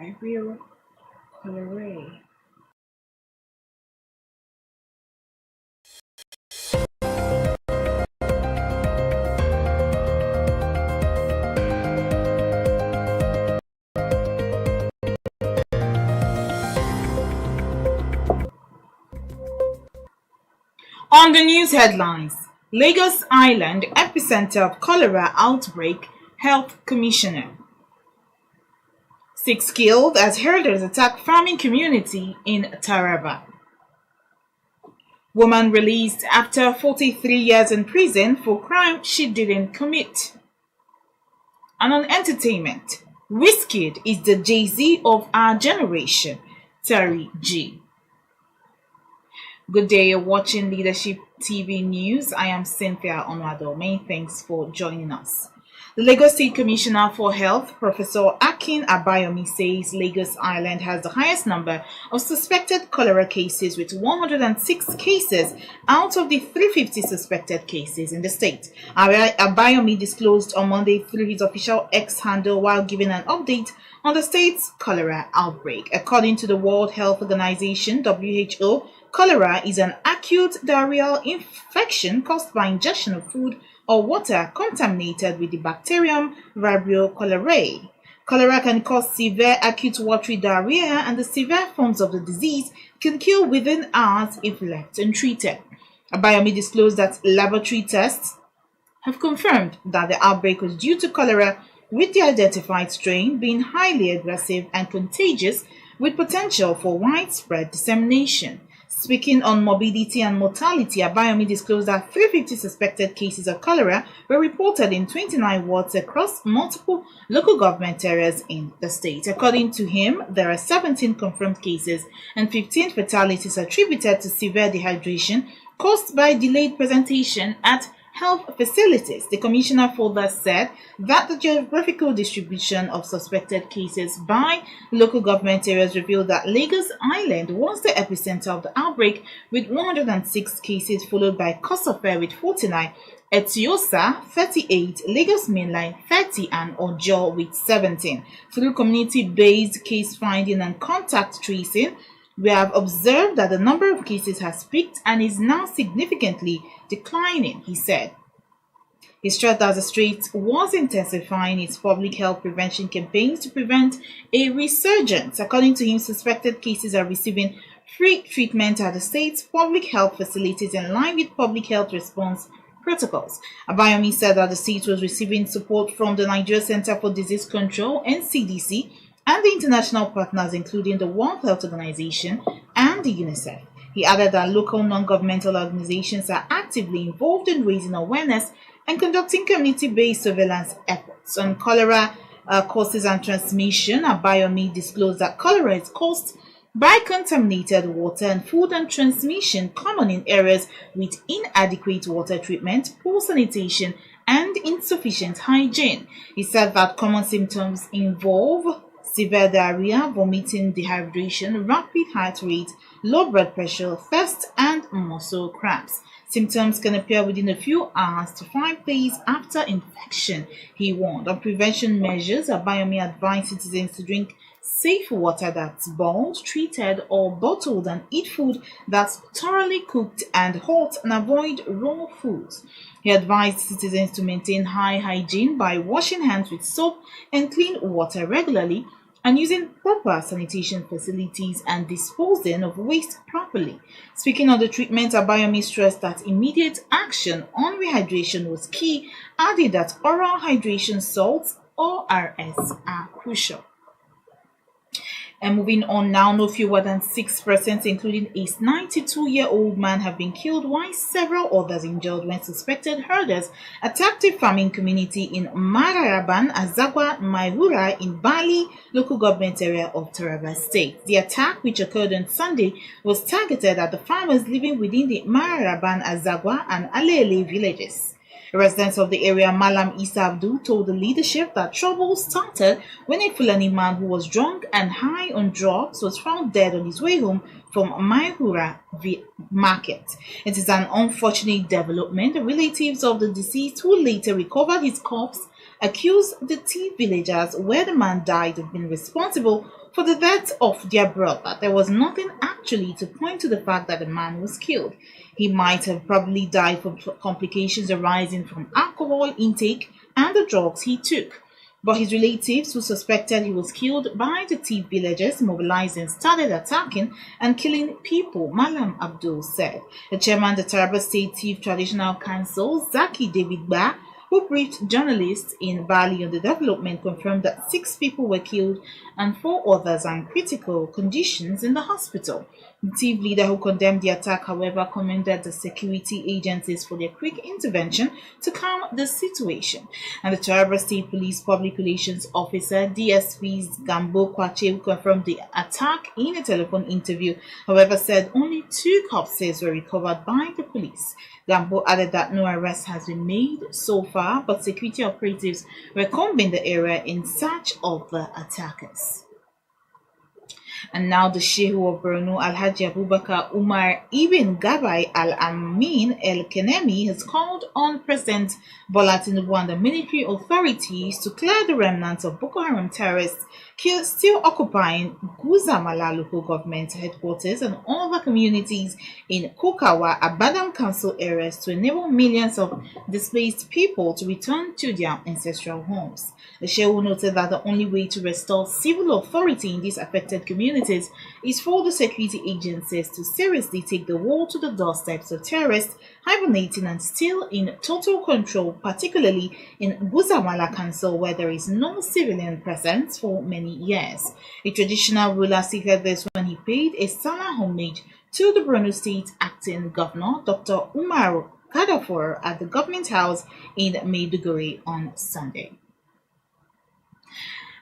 Vibrio cholerae. On the news headlines, Lagos Island epicenter of cholera outbreak, Health Commissioner. 6 killed as herders attack farming community in Taraba. Woman released after 43 years in prison for crime she didn't commit. And on entertainment, Wizkid is the Jay-Z of our generation, Terry G. Good day, you're watching Leadership TV News. I am Cynthia Onwado. Many thanks for joining us. The Lagos State Commissioner for Health, Professor Akin Abayomi, says Lagos Island has the highest number of suspected cholera cases with 106 cases out of the 350 suspected cases in the state. Abayomi disclosed on Monday through his official X handle while giving an update on the state's cholera outbreak. According to the World Health Organization, WHO, cholera is an acute diarrheal infection caused by ingestion of food or water contaminated with the bacterium Vibrio cholerae. Cholera can cause severe acute watery diarrhea, and the severe forms of the disease can kill within hours if left untreated. Abayomi disclosed that laboratory tests have confirmed that the outbreak was due to cholera, with the identified strain being highly aggressive and contagious with potential for widespread dissemination. Speaking on morbidity and mortality, Abayomi disclosed that 350 suspected cases of cholera were reported in 29 wards across multiple local government areas in the state. According to him, there are 17 confirmed cases and 15 fatalities attributed to severe dehydration caused by delayed presentation at health facilities. The commissioner further said that the geographical distribution of suspected cases by local government areas revealed that Lagos Island was the epicenter of the outbreak with 106 cases, followed by Kosofe with 49, Etiosa 38, Lagos Mainline 30, and Ojo with 17. Through community-based case finding and contact tracing, we have observed that the number of cases has peaked and is now significantly declining, he said. He stressed that the state was intensifying its public health prevention campaigns to prevent a resurgence. According to him, suspected cases are receiving free treatment at the state's public health facilities in line with public health response protocols. Abayomi said that the state was receiving support from the Nigeria Center for Disease Control (NCDC) and the international partners, including the World Health Organization and the UNICEF. He added that local non-governmental organizations are actively involved in raising awareness and conducting community-based surveillance efforts on cholera causes and transmission. Abayomi disclosed that cholera is caused by contaminated water and food, and transmission common in areas with inadequate water treatment, poor sanitation, and insufficient hygiene. He said that common symptoms involve severe diarrhea, vomiting, dehydration, rapid heart rate, low blood pressure, thirst, and muscle cramps. Symptoms can appear within a few hours to 5 days after infection, he warned. On prevention measures, Abayomi advised citizens to drink safe water that's boiled, treated, or bottled, and eat food that's thoroughly cooked and hot, and avoid raw foods. He advised citizens to maintain high hygiene by washing hands with soap and clean water regularly, and using proper sanitation facilities and disposing of waste properly. Speaking on the treatment, Abayomi stressed that immediate action on rehydration was key, adding that oral hydration salts, ORS, are crucial. And moving on now, no fewer than 6 persons, including a 92-year-old man, have been killed while several others injured when suspected herders attacked a farming community in Mararaban, Azagwa, Maihura in Bali, local government area of Taraba State. The attack, which occurred on Sunday, was targeted at the farmers living within the Mararaban, Azagwa, and Alele villages. Residents of the area, Malam Isa Abdul, told the leadership that trouble started when a Fulani man who was drunk and high on drugs was found dead on his way home from Maihura market. It is an unfortunate development. The relatives of the deceased, who later recovered his corpse, accused the T villagers where the man died of being responsible For the death of their brother, there was nothing actually to point to the fact that the man was killed. He might have probably died from complications arising from alcohol intake and the drugs he took. But his relatives, who suspected he was killed by the thief villagers, mobilized and started attacking and killing people, Malam Abdul said. The chairman of the Taraba State Thief Traditional Council, Zaki David Ba, who briefed journalists in Bali on the development, confirmed that 6 people were killed and 4 others are in critical conditions in the hospital. The thief leader who condemned the attack, however, commended the security agencies for their quick intervention to calm the situation. And the Taraba State Police Public Relations Officer, DSP's Gambo Kwache, who confirmed the attack in a telephone interview, however, said only 2 corpses were recovered by the police. Gambo added that no arrest has been made so far, but security operatives were combing the area in search of the attackers. And now the Sheikh of Borno, Alhaji Abubakar Umar Ibn Gabai Al-Amin El-Kenemi, has called on President Bola Tinubu and the military authorities to clear the remnants of Boko Haram terrorists still occupying Guzamala local government headquarters and other communities in Kokawa, Abadam Council areas to enable millions of displaced people to return to their ancestral homes. The Sheikh noted that the only way to restore civil authority in these affected communities is for the security agencies to seriously take the war to the doorsteps of terrorists hibernating and still in total control, particularly in Guzamala Council, where there is no civilian presence for many years. A traditional ruler stated this when he paid a Salah homage to the Borno State Acting Governor, Dr. Umar Kadafor, at the Government House in Maiduguri on Sunday.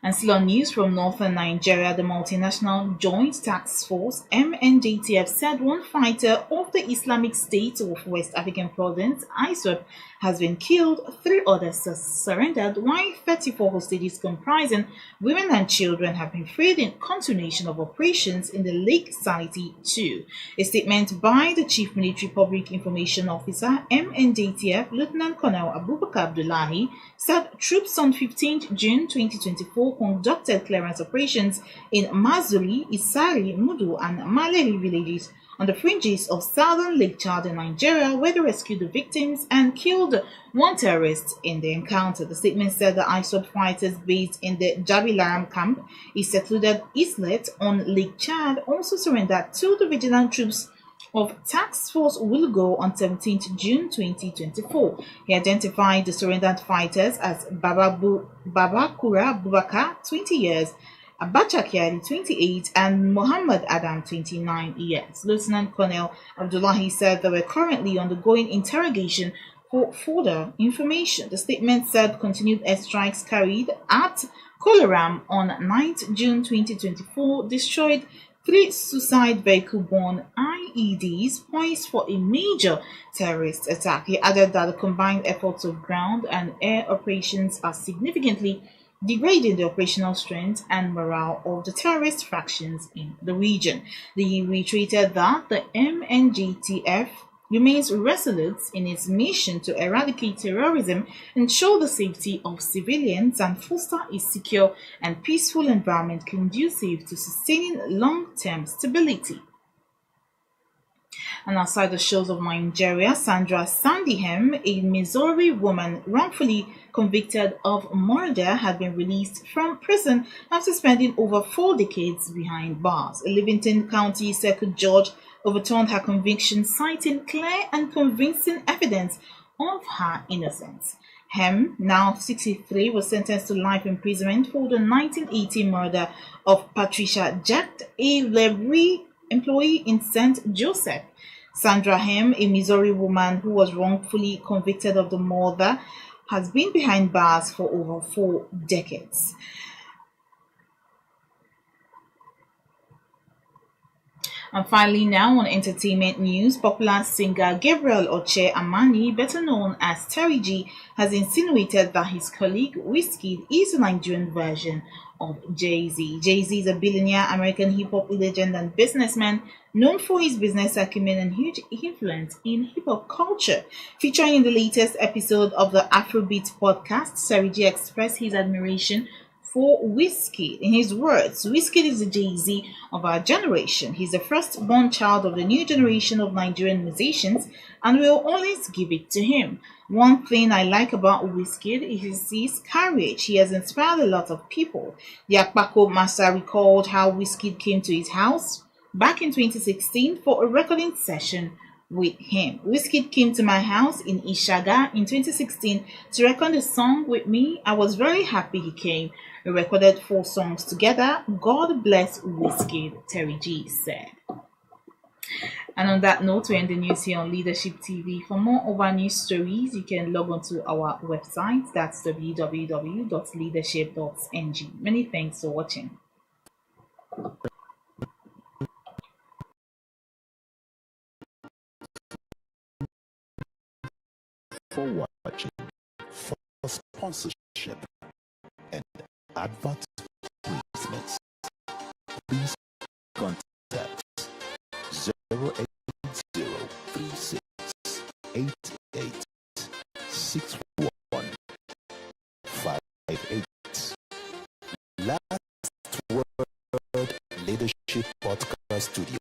And still on news from northern Nigeria, the multinational Joint Task Force MNJTF said one fighter of the Islamic State of West African Province, ISWAP, has been killed, 3 others surrendered, while 34 hostages comprising women and children have been freed in continuation of operations in the Lake Sality 2. A statement by the Chief Military Public Information Officer, MNJTF, Lieutenant Colonel Abubakar Abdullahi, said troops on 15th June 2024 conducted clearance operations in Mazuri, Isari, Mudu, and Maleri villages on the fringes of southern Lake Chad in Nigeria, where they rescued the victims and killed 1 terrorist in the encounter. The statement said the ISWAP fighters based in the Jabilaram camp, a secluded islet on Lake Chad, also surrendered to the vigilant troops of Task Force Wilgo on 17th June 2024. He identified the surrendered fighters as Babakura Bubaka, 20 years, Abacha Kiari, 28, and Muhammad Adam, 29 years. Lieutenant Colonel Abdullahi said they were currently undergoing interrogation for further information. The statement said continued airstrikes carried at Cholera on 9th June 2024 destroyed 3 suicide vehicle-borne IEDs poised for a major terrorist attack. He added that the combined efforts of ground and air operations are significantly degrading the operational strength and morale of the terrorist factions in the region. He reiterated that the MNJTF remains resolute in its mission to eradicate terrorism, ensure the safety of civilians, and foster a secure and peaceful environment conducive to sustaining long-term stability. And outside the shores of Nigeria, Sandra Sandihem, a Missouri woman wrongfully convicted of murder, had been released from prison after spending over 4 decades behind bars. A Livingston County Circuit Judge overturned her conviction, citing clear and convincing evidence of her innocence. Hem, now 63, was sentenced to life imprisonment for the 1980 murder of Patricia Jett, a livery employee in St. Joseph. Sandra Hem, a Missouri woman who was wrongfully convicted of the murder, has been behind bars for over 4 decades. And finally, now on entertainment news, popular singer Gabriel Oche Amani, better known as Terry G, has insinuated that his colleague Wizkid is a Nigerian version of Jay-Z. Jay-Z is a billionaire American hip-hop legend and businessman known for his business acumen and huge influence in hip-hop culture. Featuring in the latest episode of the Afrobeat podcast, Terry G expressed his admiration for Wizkid. In his words, Wizkid is the Jay-Z of our generation. He's the first-born child of the new generation of Nigerian musicians, and we'll always give it to him. One thing I like about Wizkid is his courage. He has inspired a lot of people. The Akpako master recalled how Wizkid came to his house back in 2016 for a recording session with him. Wizkid came to my house in Ishaga in 2016 to record a song with me. I was very happy he came. We recorded 4 songs together. God bless Wizkid, Terry G said. And on that note, we end the news here on Leadership TV. For more of our news stories, you can log on to our website. That's www.leadership.ng. Many thanks for watching. For watching, for sponsorship and advert placements, please contact 08036886158. Last Word Leadership Podcast Studio.